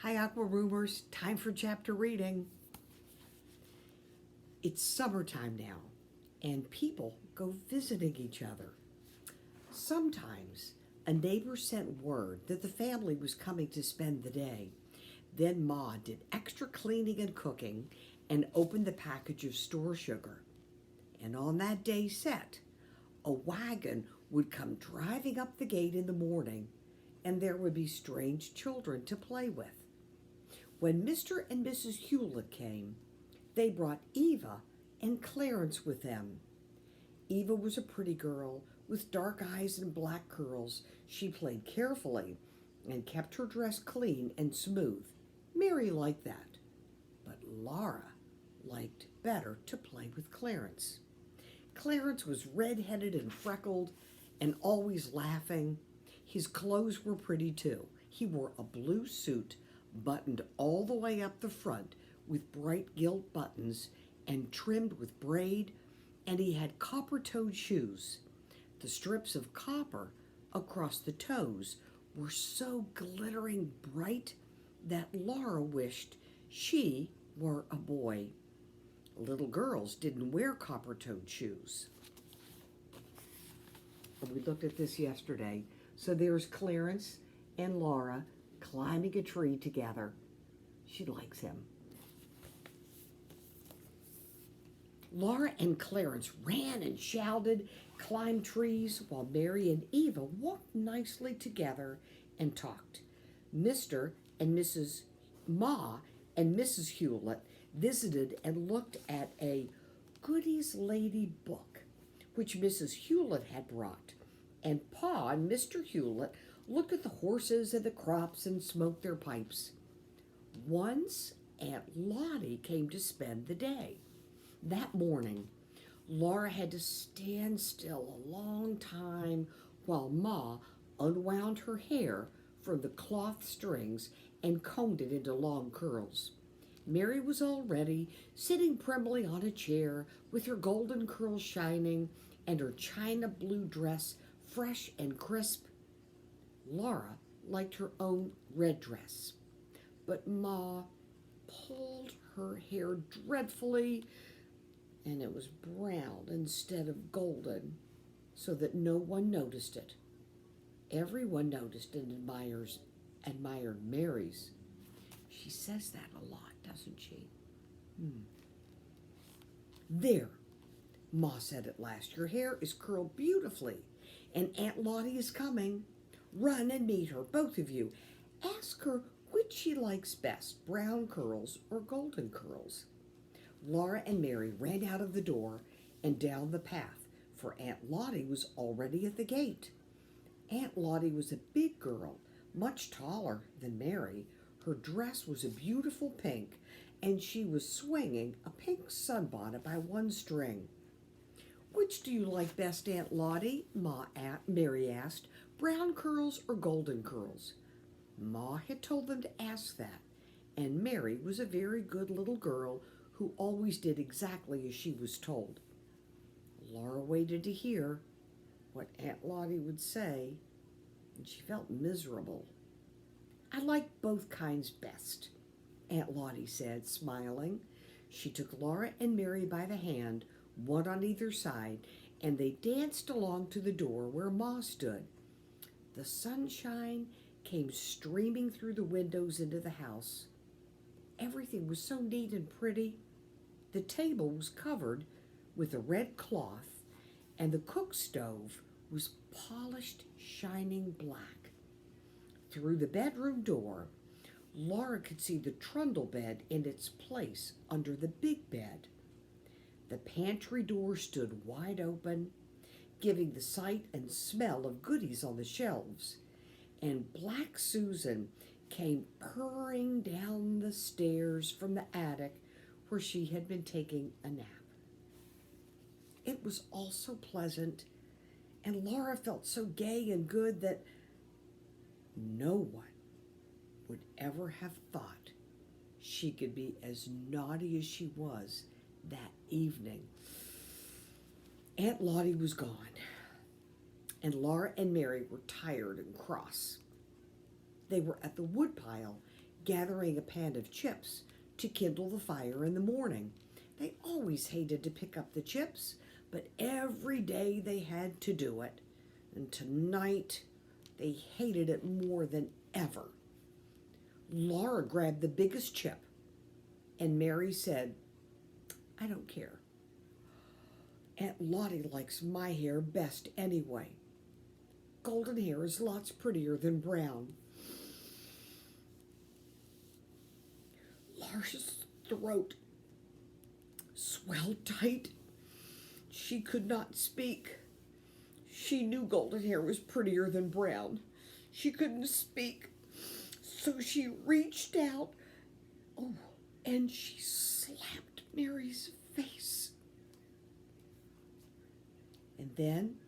Hi, Aqua Roomers. Time for chapter reading. It's summertime now, and people go visiting each other. Sometimes a neighbor sent word that the family was coming to spend the day. Then Ma did extra cleaning and cooking and opened the package of store sugar. And on that day set, a wagon would come driving up the gate in the morning, and there would be strange children to play with. When Mr. and Mrs. Hewlett came, they brought Eva and Clarence with them. Eva was a pretty girl with dark eyes and black curls. She played carefully and kept her dress clean and smooth. Mary liked that, but Laura liked better to play with Clarence. Clarence was red-headed and freckled and always laughing. His clothes were pretty too. He wore a blue suit buttoned all the way up the front with bright gilt buttons and trimmed with braid, and he had copper-toed shoes. The strips of copper across the toes were so glittering bright that Laura wished she were a boy. Little girls didn't wear copper-toed shoes. We looked at this yesterday. So there's Clarence and Laura climbing a tree together. She likes him. Laura and Clarence ran and shouted, climbed trees, while Mary and Eva walked nicely together and talked. Mr. and Mrs. Ma and Mrs. Hewlett visited and looked at a Goodies Lady book, which Mrs. Hewlett had brought, and Pa and Mr. Hewlett looked at the horses and the crops and smoked their pipes. Once Aunt Lottie came to spend the day. That morning, Laura had to stand still a long time while Ma unwound her hair from the cloth strings and combed it into long curls. Mary was all ready, sitting primly on a chair with her golden curls shining and her china blue dress fresh and crisp. Laura liked her own red dress, but Ma pulled her hair dreadfully, and it was brown instead of golden, so that no one noticed it. Everyone noticed and admired Mary's. She says that a lot, doesn't she? There, Ma said at last, your hair is curled beautifully, and Aunt Lottie is coming. Run and meet her, both of you. Ask her which she likes best, brown curls or golden curls. Laura and Mary ran out of the door and down the path, for Aunt Lottie was already at the gate. Aunt Lottie was a big girl, much taller than Mary. Her dress was a beautiful pink, and she was swinging a pink sunbonnet by one string. Which do you like best, Aunt Lottie? Mary asked. Brown curls or golden curls? Ma had told them to ask that, and Mary was a very good little girl who always did exactly as she was told. Laura waited to hear what Aunt Lottie would say, and she felt miserable. I like both kinds best, Aunt Lottie said, smiling. She took Laura and Mary by the hand, one on either side, and they danced along to the door where Ma stood. The sunshine came streaming through the windows into the house. Everything was so neat and pretty. The table was covered with a red cloth, and the cook stove was polished, shining black. Through the bedroom door, Laura could see the trundle bed in its place under the big bed. The pantry door stood wide open, giving the sight and smell of goodies on the shelves, and Black Susan came purring down the stairs from the attic where she had been taking a nap. It was all so pleasant, and Laura felt so gay and good that no one would ever have thought she could be as naughty as she was that evening. Aunt Lottie was gone, and Laura and Mary were tired and cross. They were at the woodpile gathering a pan of chips to kindle the fire in the morning. They always hated to pick up the chips, but every day they had to do it. And tonight, they hated it more than ever. Laura grabbed the biggest chip, and Mary said, "I don't care. Aunt Lottie likes my hair best anyway. Golden hair is lots prettier than brown." Laura's throat swelled tight. She could not speak. She knew golden hair was prettier than brown. She couldn't speak, so she reached out, and she slapped Mary's face. And then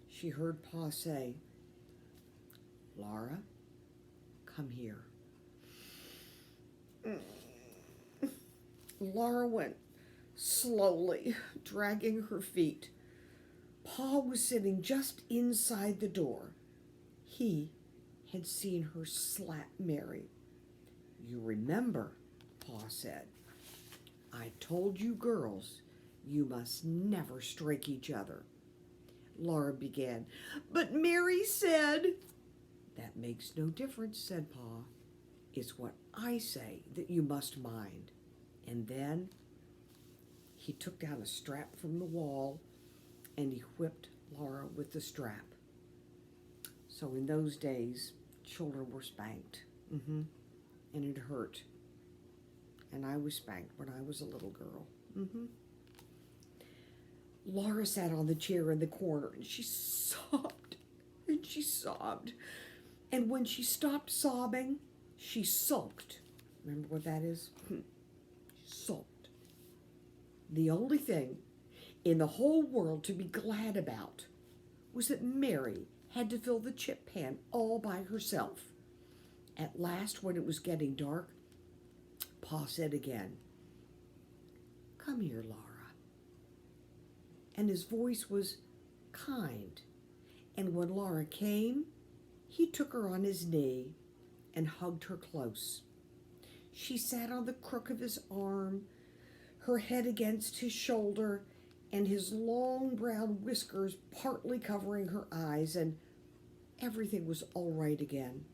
she heard Pa say, "Laura, come here." Laura went slowly, dragging her feet. Pa was sitting just inside the door. He had seen her slap Mary. "You remember," Pa said, "I told you girls you must never strike each other." Laura began, "But Mary said—" "That makes no difference," said Pa. "It's what I say that you must mind." And then he took down a strap from the wall and he whipped Laura with the strap. So in those days, children were spanked. And it hurt. And I was spanked when I was a little girl. Laura sat on the chair in the corner and she sobbed and she sobbed. And when she stopped sobbing, she sulked. Remember what that is? She sulked. The only thing in the whole world to be glad about was that Mary had to fill the chip pan all by herself. At last, when it was getting dark, Pa said again, "Come here, Laura." And his voice was kind. And when Laura came, he took her on his knee and hugged her close. She sat on the crook of his arm, her head against his shoulder, and his long brown whiskers partly covering her eyes, and everything was all right again.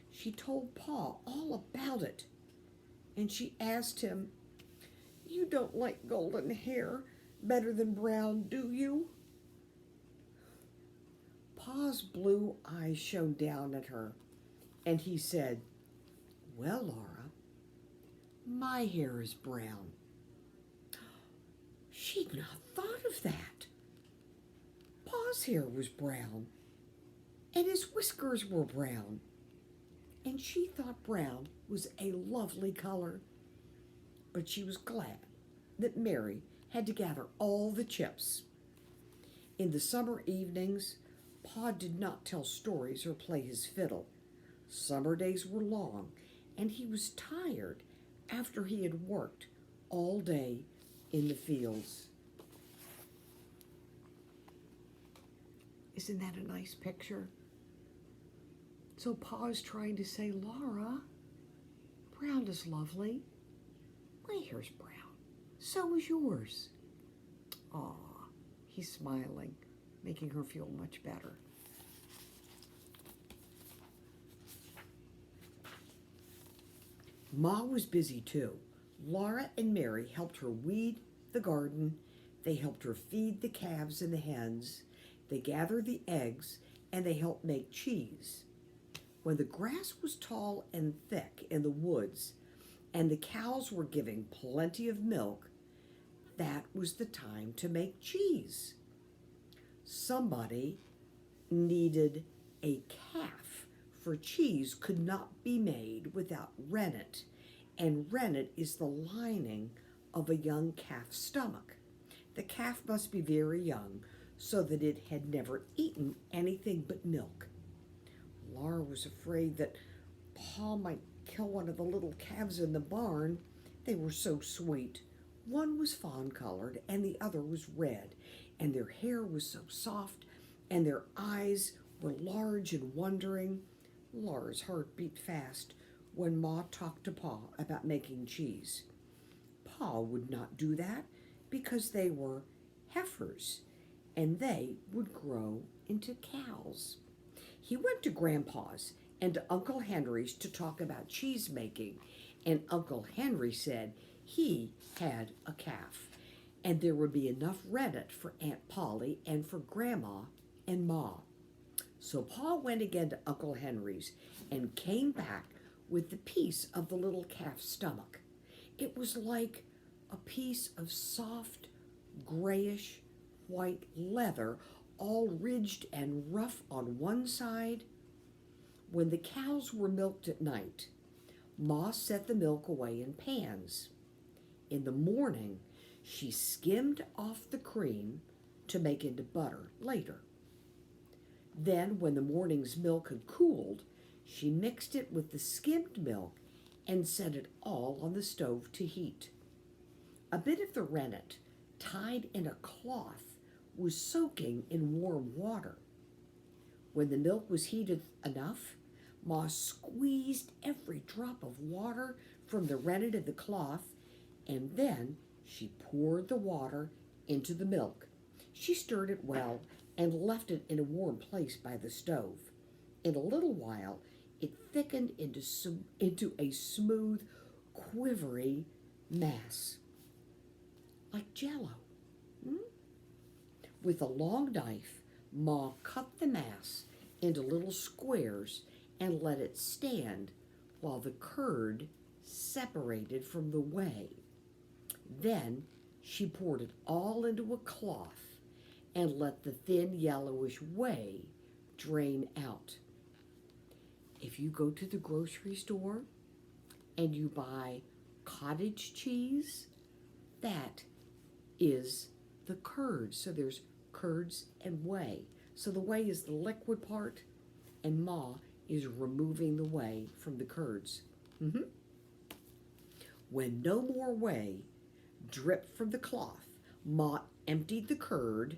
She told Pa all about it, and she asked him, "You don't like golden hair better than brown, do you?" Pa's blue eyes shone down at her, and he said, "Well, Laura, my hair is brown." She'd not thought of that. Pa's hair was brown, and his whiskers were brown, and she thought brown was a lovely color. But she was glad that Mary had to gather all the chips. In the summer evenings, Pa did not tell stories or play his fiddle. Summer days were long, and he was tired after he had worked all day in the fields. Isn't that a nice picture? So Pa's trying to say, "Laura, brown is lovely. My hair's brown. So is yours." Aw, he's smiling, making her feel much better. Ma was busy too. Laura and Mary helped her weed the garden. They helped her feed the calves and the hens. They gathered the eggs, and they helped make cheese. When the grass was tall and thick in the woods, and the cows were giving plenty of milk, that was the time to make cheese. Somebody needed a calf, for cheese could not be made without rennet, and rennet is the lining of a young calf's stomach. The calf must be very young, so that it had never eaten anything but milk. Laura was afraid that Pa might kill one of the little calves in the barn. They were so sweet. One was fawn-colored and the other was red, and their hair was so soft, and their eyes were large and wondering. Laura's heart beat fast. when Ma talked to Pa about making cheese. Pa would not do that because they were heifers and they would grow into cows. He went to Grandpa's and to Uncle Henry's to talk about cheese making, and Uncle Henry said he had a calf, and there would be enough rennet for Aunt Polly and for Grandma and Ma. So Pa went again to Uncle Henry's and came back with the piece of the little calf's stomach. It was like a piece of soft, grayish white leather, all ridged and rough on one side. When the cows were milked at night, Ma set the milk away in pans. In the morning, she skimmed off the cream to make into butter later. Then, when the morning's milk had cooled, she mixed it with the skimmed milk and set it all on the stove to heat. A bit of the rennet, tied in a cloth, was soaking in warm water. When the milk was heated enough, Ma squeezed every drop of water from the rennet in the cloth, and then she poured the water into the milk. She stirred it well and left it in a warm place by the stove. In a little while, it thickened into a smooth, quivery mass, like Jell-O. With a long knife, Ma cut the mass into little squares and let it stand while the curd separated from the whey. Then she poured it all into a cloth and let the thin yellowish whey drain out. If you go to the grocery store and you buy cottage cheese, that is the curd. So there's curds and whey. So the whey is the liquid part, and Ma is removing the whey from the curds. When no more whey dripped from the cloth, Ma emptied the curd,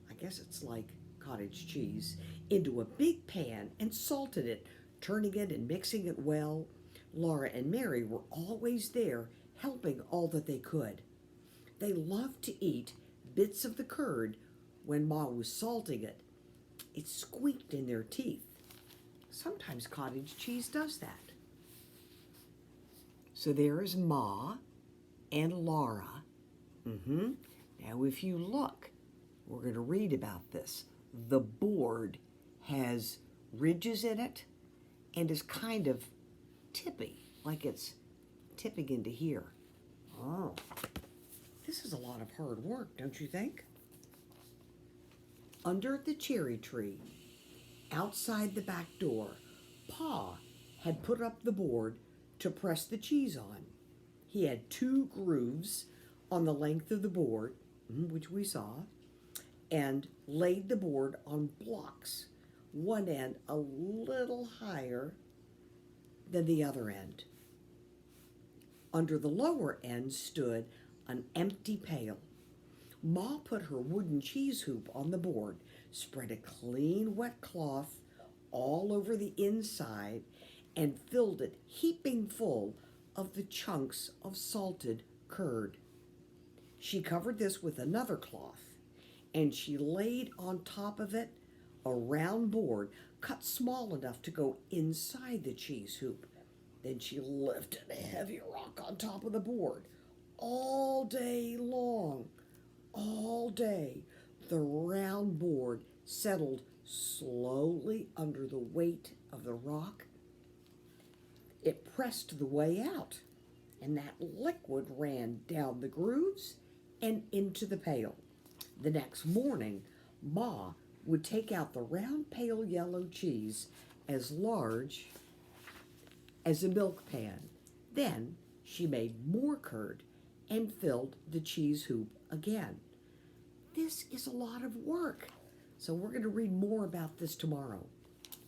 I guess it's like cottage cheese, into a big pan and salted it, turning it and mixing it well. Laura and Mary were always there, helping all that they could. They loved to eat bits of the curd when Ma was salting it. It squeaked in their teeth. Sometimes cottage cheese does that. So there is Ma and Laura. Now if you look, we're going to read about this. The board has ridges in it and is kind of tippy, like it's tipping into here. Oh, this is a lot of hard work, don't you think? Under the cherry tree, outside the back door, Pa had put up the board to press the cheese on. He had 2 grooves on the length of the board, which we saw, and laid the board on blocks, one end a little higher than the other end. Under the lower end stood an empty pail. Ma put her wooden cheese hoop on the board, spread a clean wet cloth all over the inside, and filled it heaping full of the chunks of salted curd. She covered this with another cloth, and she laid on top of it a round board cut small enough to go inside the cheese hoop. Then she lifted a heavy rock on top of the board. All day long, all day, the round board settled slowly under the weight of the rock. It pressed the whey out, and that liquid ran down the grooves and into the pail. The next morning, Ma would take out the round pale yellow cheese as large as a milk pan. Then she made more curd and filled the cheese hoop again. This is a lot of work. So we're going to read more about this tomorrow.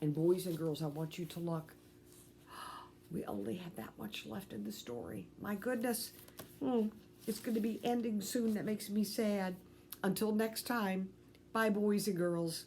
And boys and girls, I want you to look. We only have that much left in the story. My goodness. It's going to be ending soon. That makes me sad. Until next time, bye boys and girls.